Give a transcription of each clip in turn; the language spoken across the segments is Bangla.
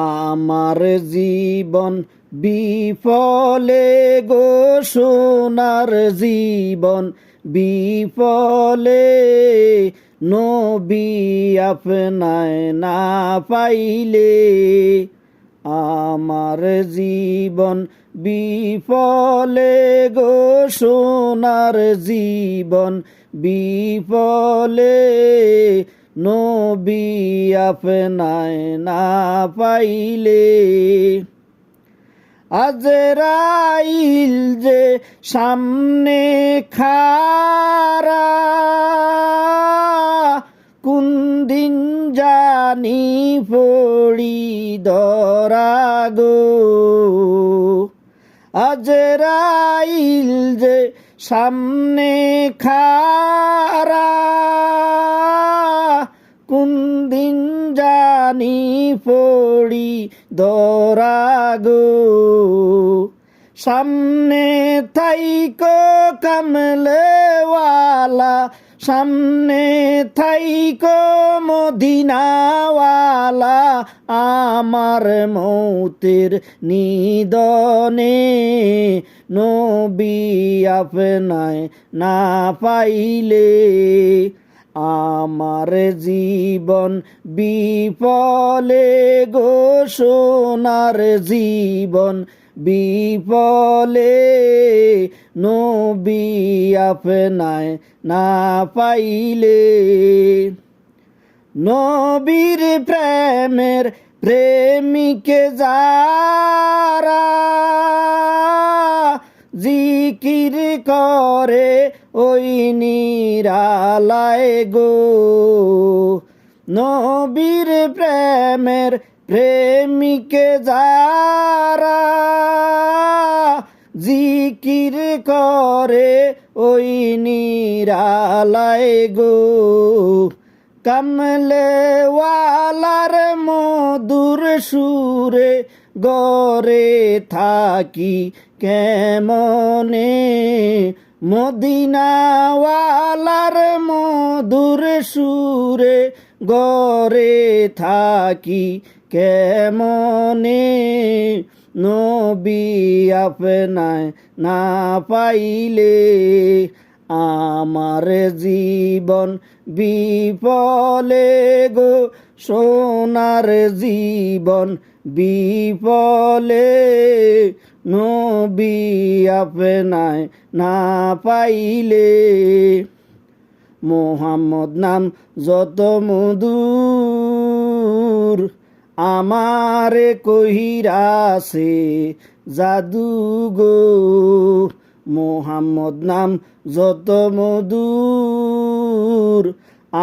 আমার জীবন বিফলে গো সোনার জীবন বিফলে, নবী আপনায় না পাইলে। আমার জীবন বিফলে গো সোনার জীবন বিফলে, নবী আপনায় না পাইলে। আজরাইল যে সামনে খারা, কোন দিন জানি পড়ি ধরা গো। আজরাইল যে সামনে খারা, কোন দিন জানি পড়ি ধরা গো। সামনে থাইকো কামলেওয়ালা, সামনে থাইকো মদিনাওয়ালা, আমার মৌতের নিদনে, নবী আপনায় না পাইলে। আমার জীবন বিফলে গো সোনার জীবন বিফলে, নবী আপনায় না পাইলে। নবীর প্রেমের প্রেমিকে যারা, জিকির করে ওই নিরালায় গো। নবীর প্রেমের প্রেমিকে যারা, জিকির করে ওই নিরালায় গো। কামলেওয়ালার মধুর সুরে গরে থাকি কেমনে, মদিনাওয়ালার মধুর সুরে গরে থাকি কেমনে, নবী আপনায় না পাইলে। আমার জীবন বিফলে গো সোনার জীবন বিফলে, নবী আপনায় না পাইলে। মোহাম্মদ নাম যত মধুর, আমারে কহিরাছে জাদু গো। মোহাম্মদ নাম যত মধুর,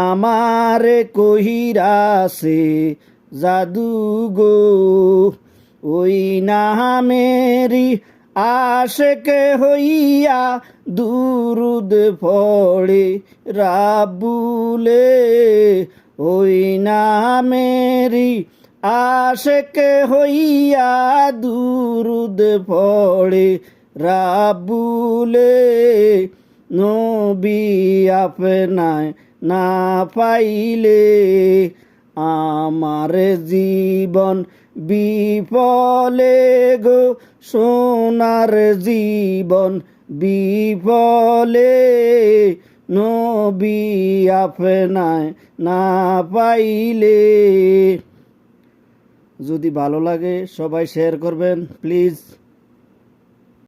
আমারে কহিরাছে জাদু গো। ওই নামেরি আশেক হইয়া দুরুদ পড়ে রাবুলে। ওই নামেরি আশেক হইয়া দুরুদ পড়ে রাবুলে, নবী আপনায় না পাইলে। আমার জীবন বিফলে গো সোনার জীবন বিফলে, নবী আপনায় না পাইলে। যদি ভালো লাগে সবাই শেয়ার করবেন প্লিজ।